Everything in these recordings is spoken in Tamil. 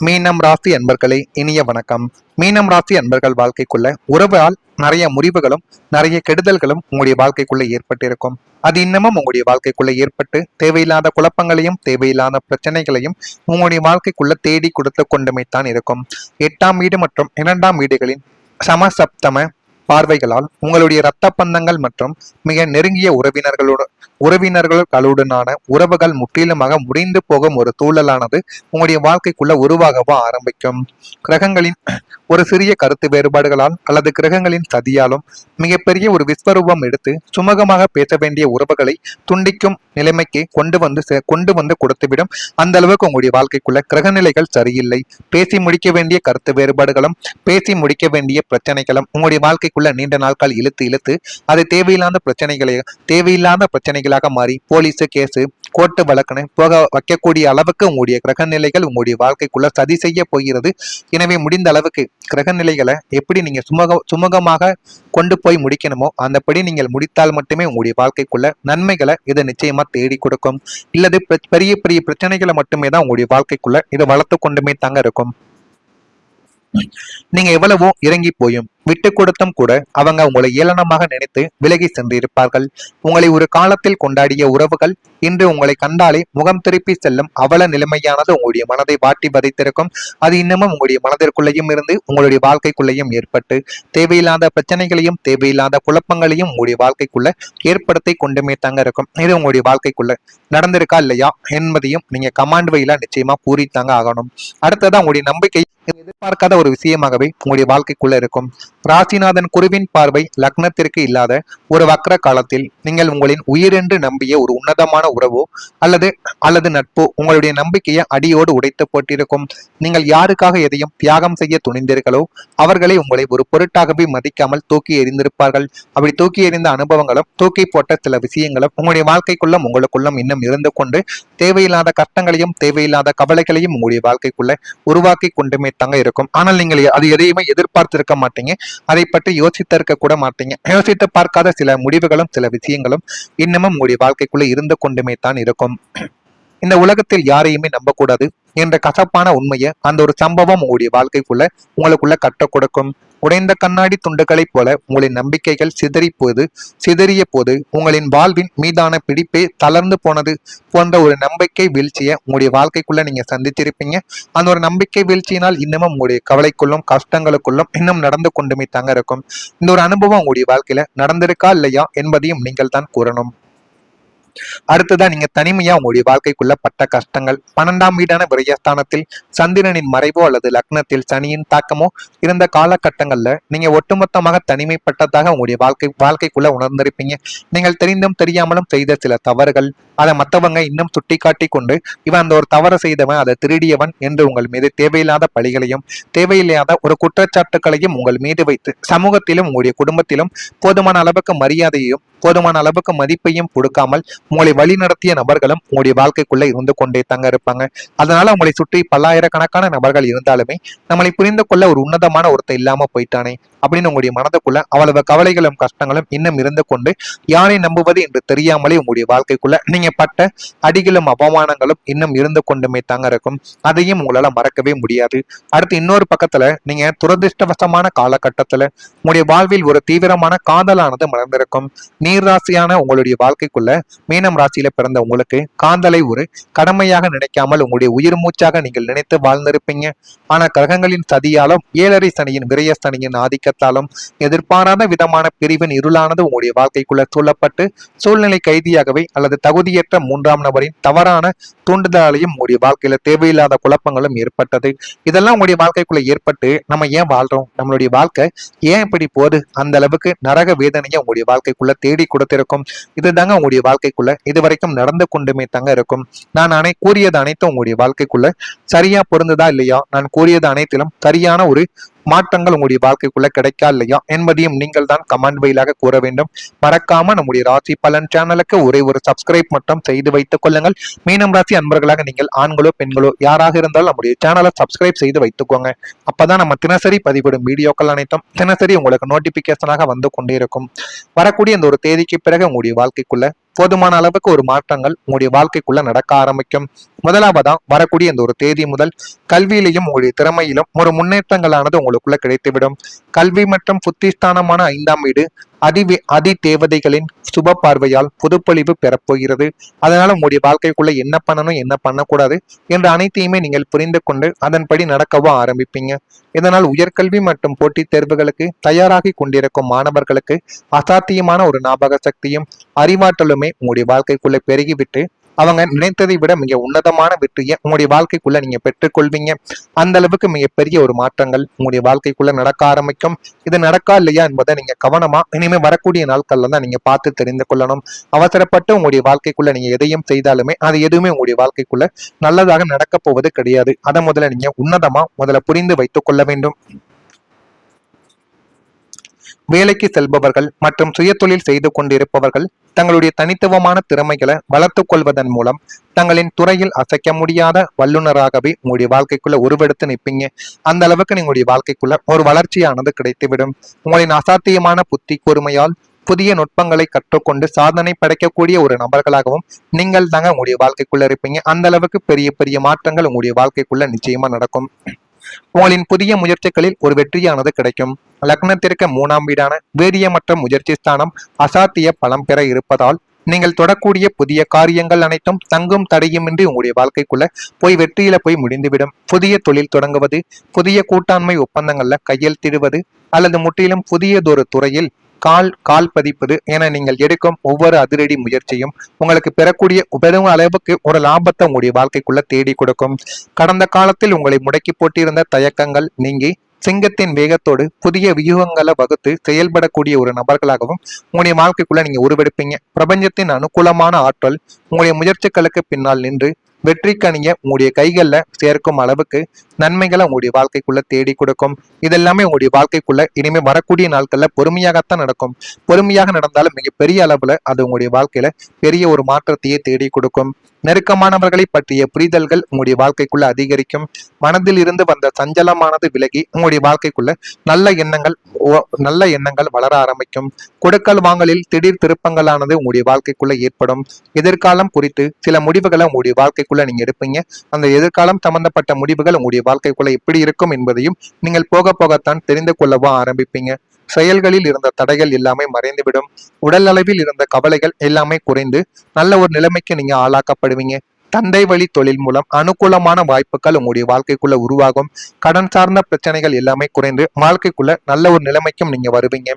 மீனம் ராசி அன்பர்களே இனிய வணக்கம். மீனம் ராசி அன்பர்கள் வாழ்க்கைக்குள்ள உறவால் நிறைய முறிவுகளும் நிறைய கெடுதல்களும் உங்களுடைய வாழ்க்கைக்குள்ள ஏற்பட்டிருக்கும். அது இன்னமும் உங்களுடைய வாழ்க்கைக்குள்ள ஏற்பட்டு தேவையில்லாத குழப்பங்களையும் தேவையில்லாத பிரச்சனைகளையும் உங்களுடைய வாழ்க்கைக்குள்ள தேடி கொடுத்து கொண்டுமைத்தான் இருக்கும். 8ஆம் வீடு மற்றும் 2ஆம் வீடுகளின் சமசப்தம பார்வைகளால் உங்களுடைய இரத்த பந்தங்கள் மற்றும் மிக நெருங்கிய உறவினர்களுடனான உறவுகள் முற்றிலுமாக முடிந்து போகும் ஒரு சூழலானது உங்களுடைய வாழ்க்கைக்குள்ள உருவாகவோ ஆரம்பிக்கும். கிரகங்களின் ஒரு சிறிய கருத்து வேறுபாடுகளால் அல்லது கிரகங்களின் சதியாலும் மிகப்பெரிய ஒரு விஸ்வரூபம் எடுத்து சுமூகமாக பேச வேண்டிய உறவுகளை துண்டிக்கும் நிலைமைக்கு கொண்டு வந்து கொடுத்துவிடும். அந்த அளவுக்கு உங்களுடைய வாழ்க்கைக்குள்ள கிரகநிலைகள் சரியில்லை. பேசி முடிக்க வேண்டிய கருத்து வேறுபாடுகளும் பேசி முடிக்க வேண்டிய பிரச்சனைகளும் உங்களுடைய வாழ்க்கைக்குள்ள நீண்ட நாட்கள் இழுத்து அது தேவையில்லாத பிரச்சனைகளாக மாறி போலீஸு கேஸு கோர்ட்டு வழக்குன்னு போக வைக்கக்கூடிய அளவுக்கு உங்களுடைய கிரகநிலைகள் உங்களுடைய வாழ்க்கைக்குள்ள சதி செய்ய போகிறது. எனவே முடிந்த அளவுக்கு கிரகநிலைகளை எப்படி நீங்க சுமூகமாக கொண்டு போய் முடிக்கணுமோ அந்தபடி நீங்கள் முடித்தால் மட்டுமே உங்களுடைய வாழ்க்கைக்குள்ள நன்மைகளை இதை நிச்சயமா தேடி கொடுக்கும். இல்லது பெரிய பெரிய பிரச்சனைகளை மட்டுமே தான் உங்களுடைய வாழ்க்கைக்குள்ள இதை வளர்த்து கொண்டுமே தாங்க இருக்கும். நீங்க எவ்வளவோ இறங்கி போயும் விட்டு கொடுத்தும் கூட அவங்க உங்களை ஏளனமாக நினைத்து விலகி சென்றிருப்பார்கள். உங்களை ஒரு காலத்தில் கொண்டாடிய உறவுகள் இன்று உங்களை கண்டாலே முகம் திருப்பி செல்லும் அவல நிலைமையானது உங்களுடைய மனதை வாட்டி வதைத்திருக்கும். அது இன்னமும் உங்களுடைய மனதிற்குள்ளேயும் இருந்து உங்களுடைய வாழ்க்கைக்குள்ளேயும் ஏற்பட்டு தேவையில்லாத பிரச்சனைகளையும் தேவையில்லாத குழப்பங்களையும் உங்களுடைய வாழ்க்கைக்குள்ள ஏற்படுத்தி கொண்டுமே தாங்க இருக்கும். இது உங்களுடைய வாழ்க்கைக்குள்ள நடந்திருக்கா இல்லையா என்பதையும் நீங்க கமாண்ட் வழியில நிச்சயமா பூரித்தாங்க ஆகணும். அடுத்ததான் உங்களுடைய நம்பிக்கை எதிர்பார்க்காத ஒரு விஷயமாகவே உங்களுடைய வாழ்க்கைக்குள்ள இருக்கும். ராசிநாதன் குருவின் பார்வை லக்னத்திற்கு இல்லாத ஒரு வக்ர காலத்தில் நீங்கள் உங்களின் உயிரென்று நம்பிய ஒரு உன்னதமான உறவோ அல்லது நட்போ உங்களுடைய நம்பிக்கையை அடியோடு உடைத்து போட்டிருக்கும். நீங்கள் யாருக்காக எதையும் தியாகம் செய்ய துணிந்தீர்களோ அவர்களை உங்களை ஒரு பொருட்டாகவே மதிக்காமல் தூக்கி எறிந்திருப்பார்கள். அப்படி தூக்கி எறிந்த அனுபவங்களும் தூக்கி போட்ட சில விஷயங்களும் உங்களுடைய வாழ்க்கைக்குள்ளும் உங்களுக்குள்ளும் இன்னும் இருந்து கொண்டு தேவையில்லாத கஷ்டங்களையும் தேவையில்லாத கவலைகளையும் உங்களுடைய வாழ்க்கைக்குள்ள உருவாக்கி கொண்டுமே தாங்க இருக்கும். ஆனால் நீங்கள் அது எதையுமே எதிர்பார்த்திருக்க மாட்டீங்க. அதை பற்றி யோசித்திருக்க கூட மாட்டீங்க. யோசித்து பார்க்காத சில முடிவுகளும் சில விஷயங்களும் இன்னமும் உங்களுடைய வாழ்க்கைக்குள்ள இருந்து கொண்டுமே தான் இருக்கும். இந்த உலகத்தில் யாரையுமே நம்பக்கூடாது என்ற கசப்பான உண்மையை அந்த ஒரு சம்பவம் உங்களுடைய உங்களுக்குள்ள கற்றுக் கொடுக்கும். உடைந்த கண்ணாடி துண்டுகளைப் போல உங்களின் நம்பிக்கைகள் சிதறிய போது உங்களின் வாழ்வின் மீதான பிடிப்பே தளர்ந்து போனது போன்ற ஒரு நம்பிக்கை வீழ்ச்சியை உங்களுடைய வாழ்க்கைக்குள்ள நீங்க சந்திச்சிருப்பீங்க. அந்த ஒரு நம்பிக்கை வீழ்ச்சியினால் இன்னமும் உங்களுடைய கவலைக்குள்ளும் கஷ்டங்களுக்குள்ளும் இன்னும் நடந்து கொண்டுமே தாங்க இருக்கும். இந்த ஒரு அனுபவம் உங்களுடைய வாழ்க்கையில நடந்திருக்கா இல்லையா என்பதையும் நீங்கள் தான் கூறணும். அடுத்ததான் நீங்க தனிமையா உங்களுடைய வாழ்க்கைக்குள்ள பட்ட கஷ்டங்கள், 12ஆம் வீடான விரயஸ்தானத்தில் சந்திரனின் மறைவோ அல்லது லக்னத்தில் சனியின் தாக்கமோ இருந்த காலகட்டங்கள்ல நீங்க ஒட்டுமொத்தமாக தனிமைப்பட்டதாக உங்களுடைய வாழ்க்கைக்குள்ள உணர்ந்திருப்பீங்க. நீங்கள் தெரிந்தும் தெரியாமலும் செய்த சில தவறுகள் அதை மற்றவங்க இன்னும் சுட்டி காட்டி கொண்டு இவன் அந்த ஒரு தவறு செய்தவன் அதை திருடியவன் என்று உங்கள் மீது தேவையில்லாத பழிகளையும் தேவையில்லாத ஒரு குற்றச்சாட்டுகளையும் உங்கள் மீது வைத்து சமூகத்திலும் உங்களுடைய குடும்பத்திலும் போதுமான அளவுக்கு மரியாதையையும் போதுமான அளவுக்கு மதிப்பையும் கொடுக்காமல் உங்களை வழி நடத்திய நபர்களும் உங்களுடைய வாழ்க்கைக்குள்ள இருந்து கொண்டே தங்க இருப்பாங்க. அதனால உங்களை சுற்றி பல்லாயிரக்கணக்கான நபர்கள் இருந்தாலுமே நம்மளை புரிந்து கொள்ள ஒரு உன்னதமான ஒருத்தர் இல்லாம போயிட்டானே அப்படின்னு உங்களுடைய மனதுக்குள்ள அவ்வளவு கவலைகளும் கஷ்டங்களும் இன்னும் இருந்து கொண்டு யாரை நம்புவது என்று தெரியாமலே உங்களுடைய வாழ்க்கைக்குள்ள நீங்க பட்ட அடிகளும் அவமானங்களும் இன்னும் இருந்து கொண்டுமே தாங்க இருக்கும். அதையும் உங்களால மறக்கவே முடியாது. அடுத்து இன்னொரு பக்கத்துல நீங்க துரதிருஷ்டவசமான காலகட்டத்துல உங்களுடைய வாழ்வில் ஒரு தீவிரமான காதலானது மலர்ந்திருக்கும். நீர் ராசியான உங்களுடைய வாழ்க்கைக்குள்ள மீனம் ராசியில பிறந்த உங்களுக்கு காதலை ஒரு கடமையாக நினைக்காமல் உங்களுடைய உயிர் மூச்சாக நீங்கள் நினைத்து வாழ்ந்திருப்பீங்க. ஆனா கிரகங்களின் சதியாலும் 7.5 சனியின் விரய சனியின் ஆதிக்கத்தாலும் எதிர்பாராத விதமான பிரிவின் இருளானது உங்களுடைய வாழ்க்கைக்குள்ள சூழப்பட்டு சூழ்நிலை கைதியாகவே அல்லது தகுதியற்ற 3ஆம் நபரின் தவறான தூண்டுதலாலையும் உங்களுடைய வாழ்க்கையில தேவையில்லாத குழப்பங்களும் ஏற்பட்டது. இதெல்லாம் உங்களுடைய வாழ்க்கைக்குள்ள ஏற்பட்டு நம்ம ஏன் வாழ்றோம், நம்மளுடைய வாழ்க்கை ஏன் இப்படி போகுது, அந்த அளவுக்கு நரக வேதனையை உங்களுடைய வாழ்க்கைக்குள்ள தேடி கொடுத்திருக்கும். இதுதாங்க உங்களுடைய வாழ்க்கைக்குள்ள இதுவரைக்கும் நடந்து கொண்டுமே தாங்க இருக்கும். நான் கூறியது அனைத்தும் உங்களுடைய வாழ்க்கைக்குள்ள சரியா பொருந்துதா இல்லையா, நான் கூறியது அனைத்திலும் சரியான ஒரு மாற்றங்கள் உங்களுடைய வாழ்க்கைக்குள்ள கிடைக்கா இல்லையா என்பதையும் நீங்கள் தான் கமெண்ட் வழியாக கூற வேண்டும். மறக்காம நம்முடைய ராசி பலன் சேனலுக்கு ஒரே ஒரு சப்ஸ்கிரைப் மட்டும் செய்து வைத்துக் கொள்ளுங்கள். மீனம் ராசி அன்பர்களாக நீங்கள் ஆண்களோ பெண்களோ யாராக இருந்தாலும் நம்முடைய சேனலை சப்ஸ்கிரைப் செய்து வைத்துக்கோங்க. அப்பதான் நம்ம தினசரி பதிவிடும் வீடியோக்கள் அனைத்தும் தினசரி உங்களுக்கு நோட்டிபிகேஷனாக வந்து கொண்டே இருக்கும். வரக்கூடிய இந்த ஒரு தேதிக்கு பிறகு உங்களுடைய வாழ்க்கைக்குள்ள போதுமான அளவுக்கு ஒரு மாற்றங்கள் உங்களுடைய வாழ்க்கைக்குள்ள நடக்க ஆரம்பிக்கும். முதலாவதா வரக்கூடிய இந்த ஒரு தேதி முதல் கல்வியிலையும் உங்களுடைய திறமையிலும் ஒரு முன்னேற்றங்களானது உங்களுக்குள்ள கிடைத்துவிடும். கல்வி மற்றும் புத்திஸ்தானமான 5ஆம் வீடு அதி தேவதைகளின் சுப பார்வையால் புதுப்பொலிவு பெறப்போகிறது. அதனால உங்களுடைய வாழ்க்கைக்குள்ள என்ன பண்ணணும் என்ன பண்ணக்கூடாது என்ற அனைத்தையுமே நீங்கள் புரிந்து கொண்டு அதன்படி நடக்கவும் ஆரம்பிப்பீங்க. இதனால் உயர்கல்வி மற்றும் போட்டித் தேர்வுகளுக்கு தயாராகி கொண்டிருக்கும் மாணவர்களுக்கு அசாத்தியமான ஒரு ஞாபக சக்தியும் அறிவாற்றலுமே உங்களுடைய வாழ்க்கைக்குள்ள பெருகிவிட்டு அவங்க நினைத்ததை விட மிக உன்னதமான வெற்றியை உங்களுடைய வாழ்க்கைக்குள்ள நீங்க பெற்றுக்கொள்வீங்க. அந்த அளவுக்கு மிகப்பெரிய ஒரு மாற்றங்கள் உங்களுடைய வாழ்க்கைக்குள்ள நடக்க ஆரம்பிக்கும். இது நடக்கா இல்லையா என்பதை நீங்க கவனமா இனிமே வரக்கூடிய நாட்கள்ல தான் நீங்க பார்த்து தெரிந்து கொள்ளணும். அவசரப்பட்டு உங்களுடைய வாழ்க்கைக்குள்ள நீங்க எதையும் செய்தாலுமே அது எதுவுமே உங்களுடைய வாழ்க்கைக்குள்ள நல்லதாக நடக்க போவது கிடையாது. அதை முதல்ல நீங்க உன்னதமா முதல்ல புரிந்து வைத்துக் கொள்ள வேண்டும். வேலைக்கு செல்பவர்கள் மற்றும் சுயதொழில் செய்து கொண்டிருப்பவர்கள் தங்களுடைய தனித்துவமான திறமைகளை வளர்த்துக் கொள்வதன் மூலம் தங்களின் துறையில் அசைக்க முடியாத வல்லுநராகவே உங்களுடைய வாழ்க்கைக்குள்ள உருவெடுத்து நிற்பீங்க. அந்த அளவுக்கு நீங்களுடைய வாழ்க்கைக்குள்ள ஒரு வளர்ச்சியானது கிடைத்துவிடும். உங்களின் அசாத்தியமான புத்தி கூர்மையால் புதிய நுட்பங்களை கற்றுக்கொண்டு சாதனை படைக்கக்கூடிய ஒரு நபர்களாகவும் நீங்கள் தாங்க உங்களுடைய வாழ்க்கைக்குள்ள இருப்பீங்க. அந்த அளவுக்கு பெரிய பெரிய மாற்றங்கள் உங்களுடைய வாழ்க்கைக்குள்ள நிச்சயமா நடக்கும். உங்களின் புதிய முயற்சிகளில் ஒரு வெற்றியானது கிடைக்கும். லக்னத்திற்கு 3ஆம் வீடான வீரியமற்ற முயற்சி ஸ்தானம் அசாத்திய பலம் பெற இருப்பதால் நீங்கள் தொடக்கூடிய புதிய காரியங்கள் அனைத்தும் தங்கும் தடையுமின்றி உங்களுடைய வாழ்க்கைக்குள்ள போய் வெற்றியில போய் முடிந்துவிடும். புதிய தொழில் தொடங்குவது, புதிய கூட்டாண்மை ஒப்பந்தங்கள்ல கையெழுத்திடுவது அல்லது முற்றிலும் புதியதொரு துறையில் கால் பதிப்பது என நீங்கள் எடுக்கும் ஒவ்வொரு அதிரடி முயற்சியும் உங்களுக்கு பெறக்கூடிய பெரும் அளவுக்கு ஒரு லாபத்தை உங்களுடைய வாழ்க்கைக்குள்ள தேடி கொடுக்கும். கடந்த காலத்தில் உங்களை முடக்கி போட்டிருந்த தயக்கங்கள் நீங்கி சிங்கத்தின் வேகத்தோடு புதிய வியூகங்களை வகுத்து செயல்படக்கூடிய ஒரு நபர்களாகவும் உங்களுடைய வாழ்க்கைக்குள்ள நீங்க உருவெடுப்பீங்க. பிரபஞ்சத்தின் அனுகூலமான ஆற்றல் உங்களுடைய முயற்சிகளுக்கு பின்னால் நின்று வெற்றி கனிய உங்களுடைய கைகள்ல சேர்க்கும் அளவுக்கு நன்மைகளை உங்களுடைய வாழ்க்கைக்குள்ள தேடி கொடுக்கும். இதெல்லாமே உங்களுடைய வாழ்க்கைக்குள்ள இனிமே வரக்கூடிய நாட்கள்ல பொறுமையாகத்தான் நடக்கும். பொறுமையாக நடந்தாலும் மிகப்பெரிய அளவுல அது உங்களுடைய வாழ்க்கையில பெரிய ஒரு மாற்றத்தையே தேடி கொடுக்கும். நெருக்கமானவர்களை பற்றிய புரிதல்கள் உங்களுடைய வாழ்க்கைக்குள்ள அதிகரிக்கும். மனதில் இருந்து வந்த சஞ்சலமானது விலகி உங்களுடைய வாழ்க்கைக்குள்ள நல்ல எண்ணங்கள் வளர ஆரம்பிக்கும். கொடுக்கல் வாங்கலில் திடீர் திருப்பங்களானது உங்களுடைய வாழ்க்கைக்குள்ள ஏற்படும். எதிர்காலம் குறித்து சில முடிவுகளை உங்களுடைய வாழ்க்கைக்குள்ள நீங்க எடுப்பீங்க. அந்த எதிர்காலம் சம்பந்தப்பட்ட முடிவுகள் உங்களுடைய வாழ்க்கைக்குள்ள எப்படி இருக்கும் என்பதையும் நீங்கள் போக போகத்தான் தெரிந்து கொள்ளவா ஆரம்பிப்பீங்க. செயல்களில் இருந்த தடைகள் எல்லாமே மறைந்துவிடும். உடல் அளவில் இருந்த கவலைகள் எல்லாமே குறைந்து நல்ல ஒரு நிலைமைக்கு நீங்க ஆளாக்கப்படுவீங்க. தந்தை வழி தொழில் மூலம் அனுகூலமான வாய்ப்புகள் உங்களுடைய வாழ்க்கைக்குள்ள உருவாகும். கடன் சார்ந்த பிரச்சனைகள் எல்லாமே குறைந்து வாழ்க்கைக்குள்ள நல்ல ஒரு நிலைமைக்கும் நீங்க வருவீங்க.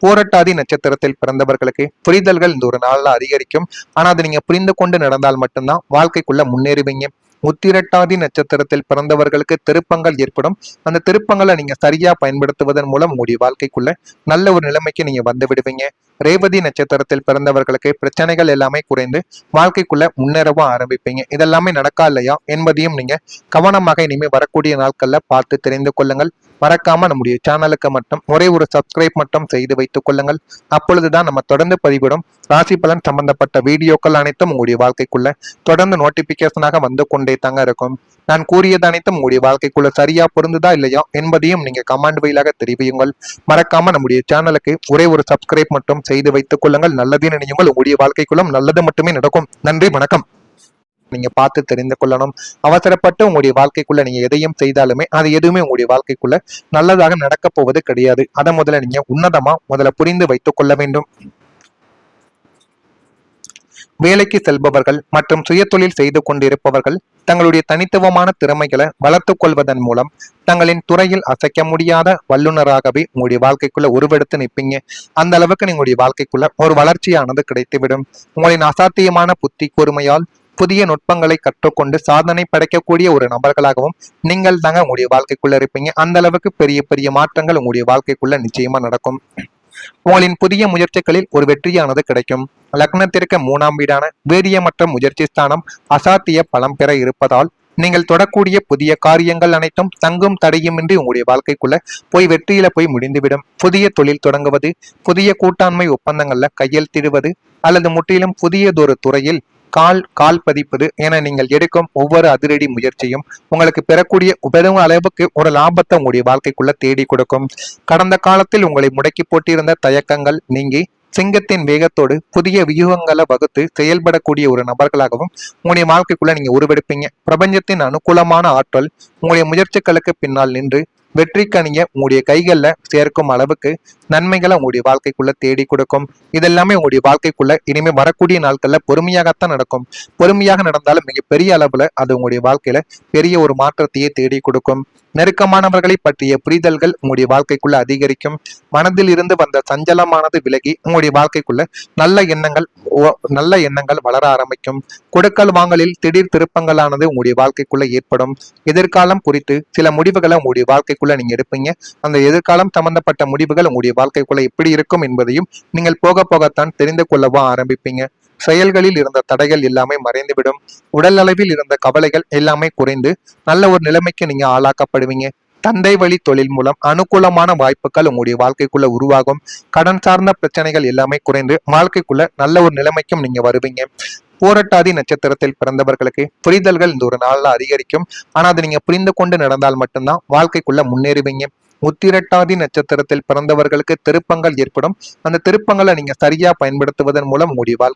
பூரட்டாதி நட்சத்திரத்தில் பிறந்தவர்களுக்கு புரிதல்கள் இந்த ஒரு நாள்ல அதிகரிக்கும். ஆனா அதை நீங்க புரிந்து கொண்டு நடந்தால் மட்டும்தான் வாழ்க்கைக்குள்ள முன்னேறுவீங்க. உத்திரட்டாதி நட்சத்திரத்தில் பிறந்தவர்களுக்கு திருப்பங்கள் ஏற்படும். அந்த திருப்பங்களை நீங்க சரியா பயன்படுத்துவதன் மூலம் உங்களுடைய வாழ்க்கைக்குள்ள நல்ல ஒரு நிலைமைக்கு நீங்க வந்து விடுவீங்க. ரேவதி நட்சத்திரத்தில் பிறந்தவர்களுக்கு பிரச்சனைகள் எல்லாமே குறைந்து வாழ்க்கைக்குள்ள முன்னேறவும் ஆரம்பிப்பீங்க. இதெல்லாமே நடக்கா இல்லையா என்பதையும் நீங்க கவனமாக இனிமே வரக்கூடிய நாட்கள்ல பார்த்து தெரிந்து கொள்ளுங்கள். மறக்காம நம்முடைய சேனலுக்கு மட்டும் ஒரே ஒரு சப்ஸ்கிரைப் மட்டும் செய்து வைத்துக் கொள்ளுங்கள். அப்பொழுதுதான் நம்ம தொடர்ந்து பதிவிடும் ராசி பலன் சம்பந்தப்பட்ட வீடியோக்கள் அனைத்தும் உங்களுடைய வாழ்க்கைக்குள்ள தொடர்ந்து நோட்டிபிகேஷனாக வந்து கொண்டே தாங்க இருக்கும். நான் கூறியது அனைத்தும் உங்களுடைய வாழ்க்கைக்குள்ள சரியா பொருந்துதா இல்லையா என்பதையும் நீங்க கமெண்ட் வழியாக தெரிவியுங்கள். மறக்காம நம்முடைய சேனலுக்கு ஒரே ஒரு சப்ஸ்கிரைப் மட்டும் செய்து வைத்துக் கொள்ளுங்கள். நல்லதே நினையுங்கள். உங்களுடைய வாழ்க்கைக்குள்ளும் நல்லது மட்டுமே நடக்கும். நன்றி, வணக்கம். நீங்க பார்த்து தெரிந்து கொள்ளணும். அவசரப்பட்டு உங்களுடைய வாழ்க்கைக்குள்ள நீங்க எதையும் செய்தாலுமே அது எதுவுமே உங்களுடைய வாழ்க்கைக்குள்ள நல்லதாக நடக்க போவது கிடையாது. அதை முதல்ல நீங்க உன்னதமா முதல்ல புரிந்து வைத்துக் கொள்ள வேண்டும். வேலைக்கு செல்பவர்கள் மற்றும் சுயதொழில் செய்து கொண்டிருப்பவர்கள் தங்களுடைய தனித்துவமான திறமைகளை வளர்த்துக் கொள்வதன் மூலம் தங்களின் துறையில் அசைக்க முடியாத வல்லுநராகவே உங்களுடைய வாழ்க்கைக்குள்ள உருவெடுத்து நிற்பீங்க. அந்த அளவுக்கு நீங்களுடைய வாழ்க்கைக்குள்ள ஒரு வளர்ச்சியானது கிடைத்துவிடும். உங்களின் அசாத்தியமான புத்தி கூர்மையால் புதிய நுட்பங்களை கற்றுக்கொண்டு சாதனை படைக்கக்கூடிய ஒரு நபர்களாகவும் நீங்கள் தாங்க உங்களுடைய வாழ்க்கைக்குள்ள இருப்பீங்க. அந்த அளவுக்கு பெரிய பெரிய மாற்றங்கள் உங்களுடைய வாழ்க்கைக்குள்ள நிச்சயமா நடக்கும். உங்களின் புதிய முயற்சிகளில் ஒரு வெற்றியானது கிடைக்கும். லக்னத்திற்கு 3ஆம் வீடான வீரியமற்ற முயற்சி ஸ்தானம் அசாத்திய பலம் பெற இருப்பதால் நீங்கள் தொடக்கூடிய புதிய காரியங்கள் அனைத்தும் தங்கும் தடையுமின்றி உங்களுடைய வாழ்க்கைக்குள்ள போய் வெற்றியில போய் முடிந்துவிடும். புதிய தொழில் தொடங்குவது, புதிய கூட்டாண்மை ஒப்பந்தங்கள்ல கையெழுத்திடுவது அல்லது முற்றிலும் புதியதொரு துறையில் கால் பதிப்பது என நீங்கள் எடுக்கும் ஒவ்வொரு அதிரடி முயற்சியும் உங்களுக்கு பெறக்கூடிய பெரும் அளவுக்கு ஒரு லாபத்தை உங்களுடைய வாழ்க்கைக்குள்ள தேடி கொடுக்கும். கடந்த காலத்தில் உங்களை முடக்கி போட்டிருந்த தயக்கங்கள் நீங்கி சிங்கத்தின் வேகத்தோடு புதிய வியூகங்களை வகுத்து செயல்படக்கூடிய ஒரு நபர்களாகவும் உங்களுடைய வாழ்க்கைக்குள்ள நீங்க உருவெடுப்பீங்க. பிரபஞ்சத்தின் அனுகூலமான ஆற்றல் உங்களுடைய முயற்சிகளுக்கு பின்னால் நின்று வெற்றிக்கனிய உங்களுடைய கைகள்ல சேர்க்கும் அளவுக்கு நன்மைகளை உங்களுடைய வாழ்க்கைக்குள்ள தேடி கொடுக்கும். இதெல்லாமே உங்களுடைய வாழ்க்கைக்குள்ள இனிமே வரக்கூடிய நாட்கள்ல பொறுமையாகத்தான் நடக்கும். பொறுமையாக நடந்தாலும் மிகப்பெரிய அளவுல அது உங்களுடைய வாழ்க்கையில பெரிய ஒரு மாற்றத்தையே தேடி கொடுக்கும். நெருக்கமானவர்களை பற்றிய புரிதல்கள் உங்களுடைய வாழ்க்கைக்குள்ள அதிகரிக்கும். மனதில் இருந்து வந்த சஞ்சலமானது விலகி உங்களுடைய வாழ்க்கைக்குள்ள நல்ல எண்ணங்கள் வளர ஆரம்பிக்கும். கொடுக்கல் வாங்கலில் திடீர் திருப்பங்களானது உங்களுடைய வாழ்க்கைக்குள்ள ஏற்படும். எதிர்காலம் குறித்து சில முடிவுகளை உங்களுடைய வாழ்க்கைக்குள்ள நீங்க எடுப்பீங்க. அந்த எதிர்காலம் சம்பந்தப்பட்ட முடிவுகள் உங்களுடைய வாழ்க்கைக்குள்ள எப்படி இருக்கும் என்பதையும் நீங்கள் போக போகத்தான் தெரிந்து கொள்ளவா ஆரம்பிப்பீங்க. செயல்களில் இருந்த தடைகள் எல்லாமே மறைந்துவிடும். உடல் அளவில் இருந்த கவலைகள் எல்லாமே குறைந்து நல்ல ஒரு நிலைமைக்கு நீங்க ஆளாக்கப்படுவீங்க. தந்தை வழி தொழில் மூலம் அனுகூலமான வாய்ப்புகள் உங்களுடைய வாழ்க்கைக்குள்ள உருவாகும். கடன் சார்ந்த பிரச்சனைகள் எல்லாமே குறைந்து வாழ்க்கைக்குள்ள நல்ல ஒரு நிலைமைக்கும் நீங்க வருவீங்க. பூரட்டாதி நட்சத்திரத்தில் பிறந்தவர்களுக்கு புரிதல்கள் இந்த ஒரு நாள்ல அதிகரிக்கும். ஆனா அதை நீங்க புரிந்து கொண்டு நடந்தால் மட்டும்தான் வாழ்க்கைக்குள்ள முன்னேறுவீங்க. உத்திரட்டாதி நட்சத்திரத்தில் பிறந்தவர்களுக்கு திருப்பங்கள் ஏற்படும். அந்த திருப்பங்களை நீங்க சரியா பயன்படுத்துவதன் மூலம் உங்களுடைய வாழ்க்கை